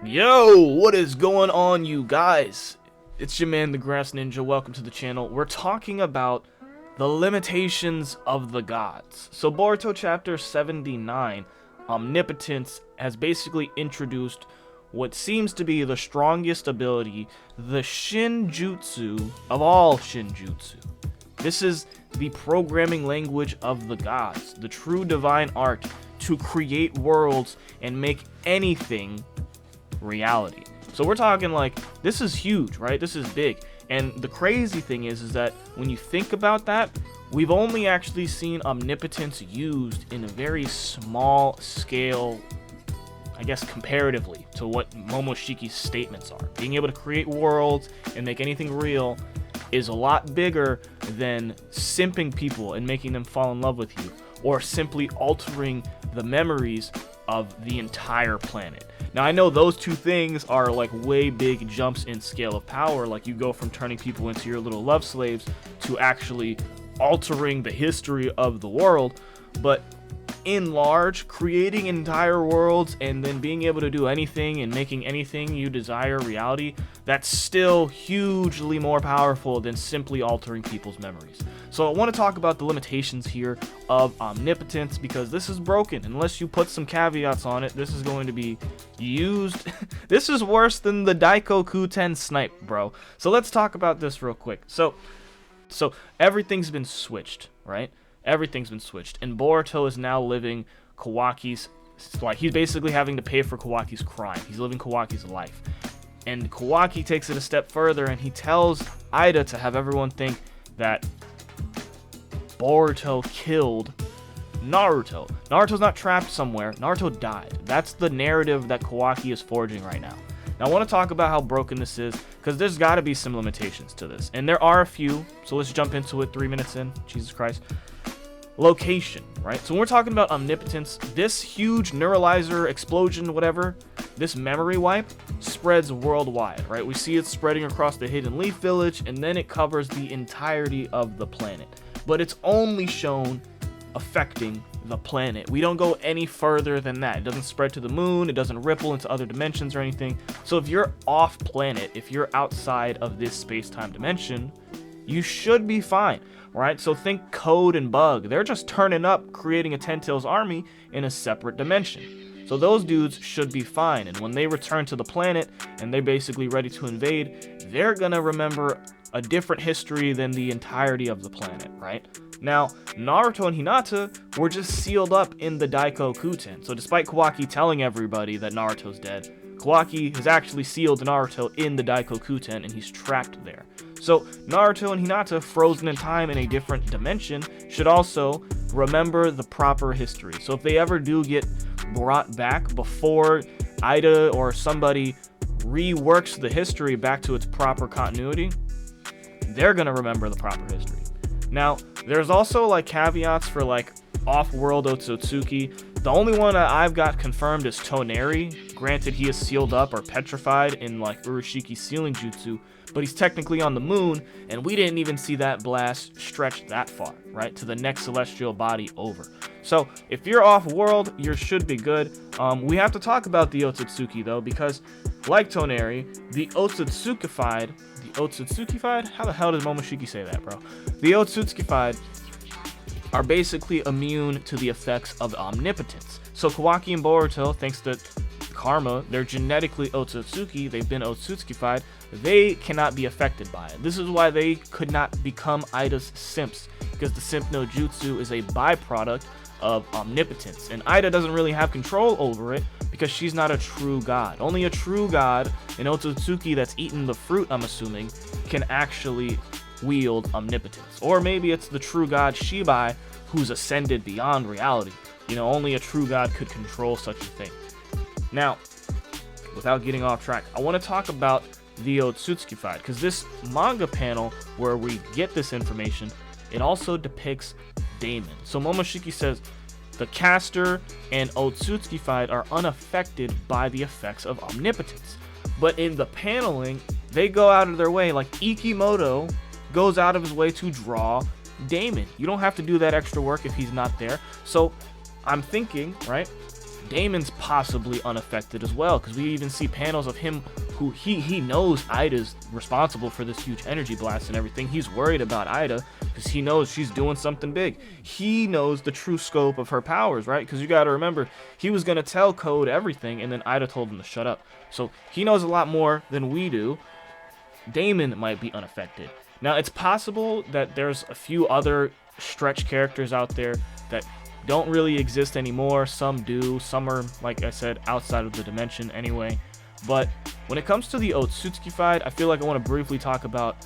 Yo, what is going on, you guys? It's your man, the Grass Ninja. Welcome to the channel. We're talking about the limitations of the gods. So Boruto chapter 79, Omnipotence, has basically introduced what seems to be the strongest ability, the shinjutsu of all shinjutsu. This is the programming language of the gods, the true divine art to create worlds and make anything reality. So we're talking like, this is huge, right? This is big. And the crazy thing is that when you think about that, we've only actually seen omnipotence used in a very small scale, I guess, comparatively to what Momoshiki's statements are. Being able to create worlds and make anything real is a lot bigger than simping people and making them fall in love with you, or simply altering the memories of the entire planet. Now, I know those two things are like way big jumps in scale of power. Like, you go from turning people into your little love slaves to actually altering the history of the world. But in large, creating entire worlds and then being able to do anything and making anything you desire reality, that's still hugely more powerful than simply altering people's memories. So I want to talk about the limitations here of omnipotence, because this is broken. Unless you put some caveats on it, this is going to be used. This is worse than the Daikokuten snipe, bro. So let's talk about this real quick. So everything's been switched, right? Everything's been switched, and Boruto is now living Kawaki's, like, he's basically having to pay for Kawaki's crime. He's living Kawaki's life. And Kawaki takes it a step further, and he tells Ida to have everyone think that Boruto killed Naruto. Naruto's not trapped somewhere. Naruto died. That's the narrative that Kawaki is forging right now. Now, I want to talk about how broken this is, because there's got to be some limitations to this. And there are a few, so let's jump into it 3 minutes in. Jesus Christ. Location, right? So when we're talking about omnipotence, this huge neuralizer explosion, whatever, this memory wipe spreads worldwide, right? We see it spreading across the Hidden Leaf Village, and then it covers the entirety of the planet. But it's only shown affecting the planet. We don't go any further than that. It doesn't spread to the moon. It doesn't ripple into other dimensions or anything. So if you're off planet, if you're outside of this space-time dimension, you should be fine, right? So think Code and Bug. They're just turning up, creating a Ten Tails army in a separate dimension. So those dudes should be fine. And when they return to the planet and they're basically ready to invade, they're gonna remember a different history than the entirety of the planet, right? Now, Naruto and Hinata were just sealed up in the Daikokuten. So despite Kawaki telling everybody that Naruto's dead, Kawaki has actually sealed Naruto in the Daikokuten, and he's trapped there. So Naruto and Hinata, frozen in time in a different dimension, should also remember the proper history. So if they ever do get brought back before Ida or somebody reworks the history back to its proper continuity, they're gonna remember the proper history. Now, there's also like caveats for like off-world Otsutsuki. The only one that I've got confirmed is Toneri. Granted, he is sealed up or petrified in like Urushiki's sealing jutsu, but he's technically on the moon, and we didn't even see that blast stretch that far, right, to the next celestial body over. So if you're off-world, you should be good. We have to talk about the Otsutsuki though, because like Toneri, the Otsutsukified, how the hell does Momoshiki say that, bro? The Otsutsukified are basically immune to the effects of omnipotence. So Kawaki and Boruto, thanks to karma, they're genetically Otsutsuki, they've been Otsutsukified, they cannot be affected by it. This is why they could not become Ida's simps, because the simp no jutsu is a byproduct of omnipotence, and Ida doesn't really have control over it because she's not a true god. Only a true god, an Otsutsuki that's eaten the fruit, I'm assuming, can actually wield omnipotence. Or maybe it's the true god Shibai who's ascended beyond reality. You know, only a true god could control such a thing. Now, without getting off track, I want to talk about the Otsutsuki fight, because this manga panel where we get this information, it also depicts Daemon. So Momoshiki says the caster and Otsutsuki fight are unaffected by the effects of omnipotence. But in the paneling, they go out of their way, like Ikimoto goes out of his way to draw Daemon. You don't have to do that extra work if he's not there. So I'm thinking, right, Daemon's possibly unaffected as well, because we even see panels of him who he knows Ida's responsible for this huge energy blast and everything. He's worried about Ida because he knows she's doing something big. He knows the true scope of her powers, right? Because you got to remember, he was going to tell Code everything, and then Ida told him to shut up. So he knows a lot more than we do. Daemon might be unaffected. Now, it's possible that there's a few other stretch characters out there that don't really exist anymore. Some do. Some are, like I said, outside of the dimension anyway. But when it comes to the Otsutsuki fight, I feel like I want to briefly talk about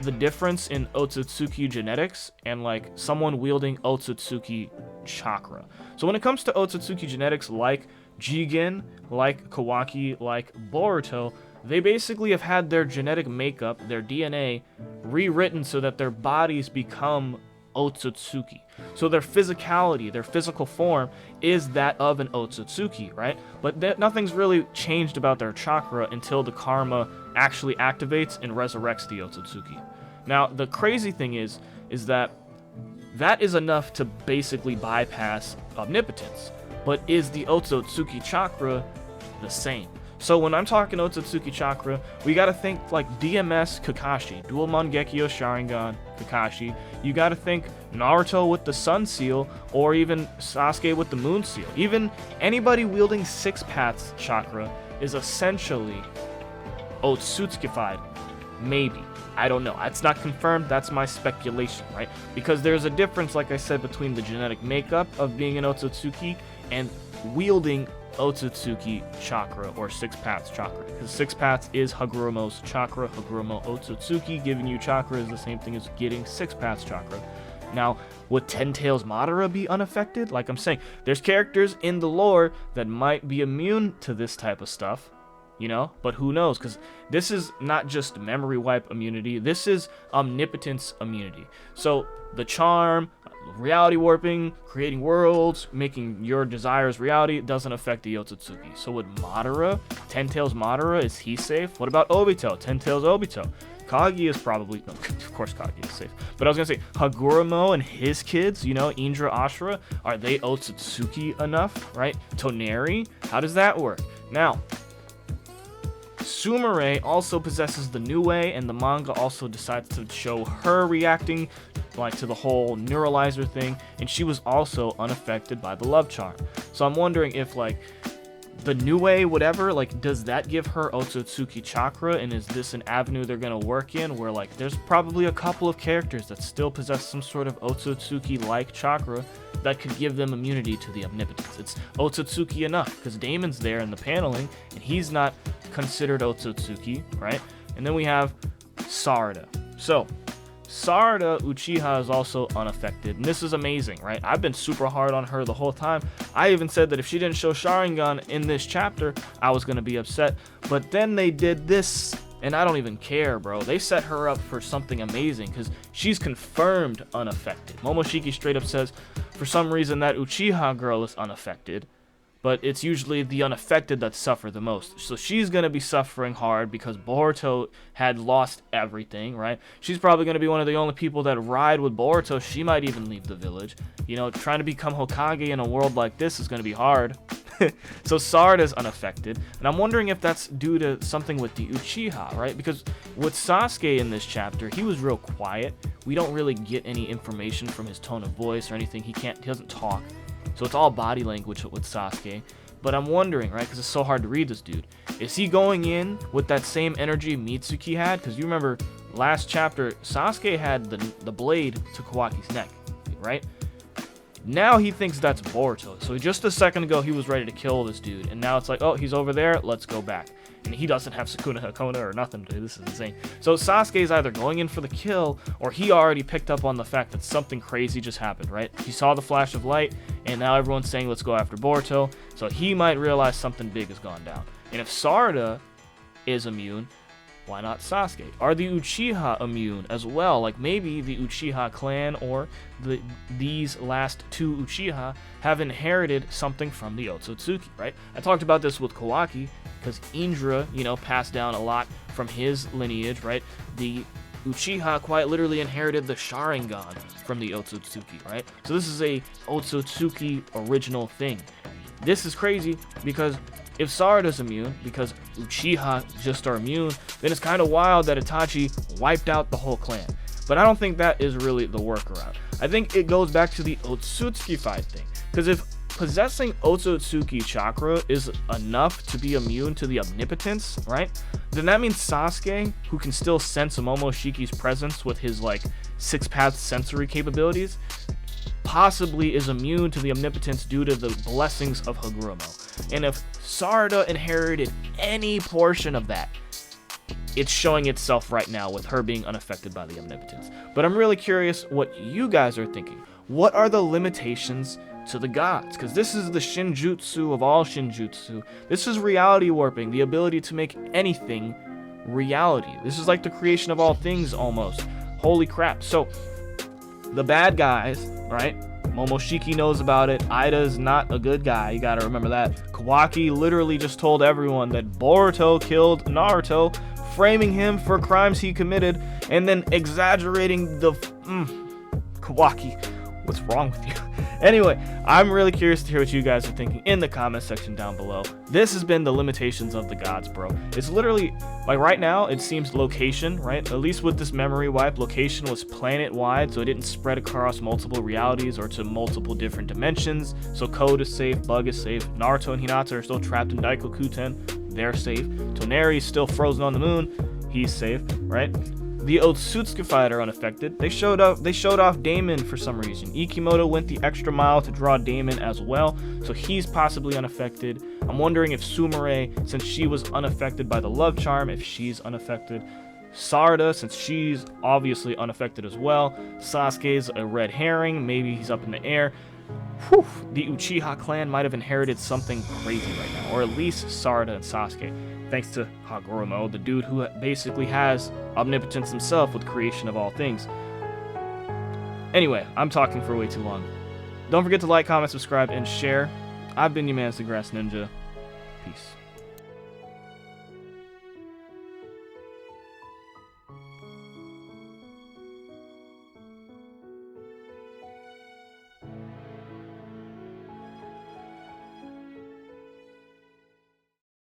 the difference in Otsutsuki genetics and like someone wielding Otsutsuki chakra. So when it comes to Otsutsuki genetics, like Jigen, like Kawaki, like Boruto, they basically have had their genetic makeup, their DNA, rewritten so that their bodies become Otsutsuki. So their physicality, their physical form is that of an Otsutsuki, right? But nothing's really changed about their chakra until the karma actually activates and resurrects the Otsutsuki. Now, the crazy thing is that is enough to basically bypass omnipotence. But is the Otsutsuki chakra the same? So when I'm talking Otsutsuki chakra, we gotta think like DMS Kakashi, Dual Mangekyo Sharingan Kakashi. You gotta think Naruto with the Sun Seal, or even Sasuke with the Moon Seal. Even anybody wielding Six Paths chakra is essentially Otsutsukified. Maybe. I don't know. It's not confirmed. That's my speculation, right? Because there's a difference, like I said, between the genetic makeup of being an Otsutsuki and wielding Otsutsuki chakra or Six Paths chakra, because Six Paths is Hagurumo's chakra. Hagurumo Otsutsuki giving you chakra is the same thing as getting Six Paths chakra. Now, would Ten Tails Madara be unaffected? Like I'm saying, there's characters in the lore that might be immune to this type of stuff, you know, but who knows? Because this is not just memory wipe immunity, this is omnipotence immunity. So the charm, reality warping, creating worlds, making your desires reality doesn't affect the Otsutsuki. So would Madara, Ten Tails Madara, is he safe? What about Obito, Ten Tails Obito? Kagi is probably, no, of course Kagi is safe. But I was gonna say, Hagurumo and his kids, you know, Indra, Ashura, are they Otsutsuki enough, right? Toneri, how does that work? Now, Sumire also possesses the New Way, and the manga also decides to show her reacting like to the whole neuralizer thing, and she was also unaffected by the love charm. So I'm wondering if like the New Way, whatever, like does that give her Otsutsuki chakra, and is this an avenue they're gonna work in where like there's probably a couple of characters that still possess some sort of Otsutsuki like chakra that could give them immunity to the omnipotence. It's Otsutsuki enough because Daemon's there in the paneling and he's not considered Otsutsuki, right? And then we have Sarada. So Sarada Uchiha is also unaffected, and this is amazing, right? I've been super hard on her the whole time. I even said that if she didn't show Sharingan in this chapter, I was gonna be upset. But then they did this, and I don't even care, bro. They set her up for something amazing, because she's confirmed unaffected. Momoshiki straight up says, for some reason that Uchiha girl is unaffected, but it's usually the unaffected that suffer the most. So she's going to be suffering hard because Boruto had lost everything, right? She's probably going to be one of the only people that ride with Boruto. She might even leave the village. You know, trying to become Hokage in a world like this is going to be hard. So Sarada's unaffected, and I'm wondering if that's due to something with the Uchiha, right? Because with Sasuke in this chapter, he was real quiet. We don't really get any information from his tone of voice or anything. He doesn't talk. So it's all body language with Sasuke. But I'm wondering, right, because it's so hard to read this dude. Is he going in with that same energy Mitsuki had? Because you remember last chapter, Sasuke had the blade to Kawaki's neck, right? Now he thinks that's Boruto. So just a second ago, he was ready to kill this dude. And now it's like, oh, he's over there, let's go back. And he doesn't have Sukuna Hakona or nothing, dude. This is insane. So Sasuke's either going in for the kill, or he already picked up on the fact that something crazy just happened, right? He saw the flash of light, and now everyone's saying, let's go after Boruto. So he might realize something big has gone down. And if Sarada is immune, why not Sasuke? Are the Uchiha immune as well? Like maybe the Uchiha clan or these last two Uchiha have inherited something from the Otsutsuki, right? I talked about this with Kawaki because Indra, passed down a lot from his lineage, right? The Uchiha quite literally inherited the Sharingan from the Otsutsuki, right? So this is a Otsutsuki original thing. This is crazy because if Sarada's immune, because Uchiha just are immune, then it's kind of wild that Itachi wiped out the whole clan. But I don't think that is really the workaround. I think it goes back to the Otsutsuki fight thing. Because if possessing Otsutsuki chakra is enough to be immune to the omnipotence, right? Then that means Sasuke, who can still sense Momoshiki's presence with his six-path sensory capabilities, possibly is immune to the omnipotence due to the blessings of Hagoromo. And if Sarada inherited any portion of that, it's showing itself right now with her being unaffected by the omnipotence. But I'm really curious what you guys are thinking. What are the limitations to the gods? Because this is the shinjutsu of all shinjutsu. This is reality warping, the ability to make anything reality. This is like the creation of all things almost. Holy crap. So the bad guys, right? Momoshiki knows about it. Ida's not a good guy. You gotta remember that. Kawaki literally just told everyone that Boruto killed Naruto, framing him for crimes he committed, and then exaggerating the... Kawaki, what's wrong with you? Anyway, I'm really curious to hear what you guys are thinking in the comment section down below. This has been the limitations of the gods, bro. It's literally, right now, it seems location, right? At least with this memory wipe, location was planet-wide, so it didn't spread across multiple realities or to multiple different dimensions. So Code is safe, Bug is safe, Naruto and Hinata are still trapped in Daikokuten, they're safe. Toneri is still frozen on the moon, he's safe, right? The Otsutsuki fight are unaffected. They showed off Daemon for some reason. Ikimoto went the extra mile to draw Daemon as well, so he's possibly unaffected. I'm wondering if Sumire, since she was unaffected by the love charm, if she's unaffected. Sarada, since she's obviously unaffected as well. Sasuke's a red herring, maybe he's up in the air. Whew, the Uchiha clan might have inherited something crazy right now, or at least Sarada and Sasuke. Thanks to Hagoromo, the dude who basically has omnipotence himself with creation of all things. Anyway, I'm talking for way too long. Don't forget to like, comment, subscribe, and share. I've been your man, the Grass Ninja. Peace.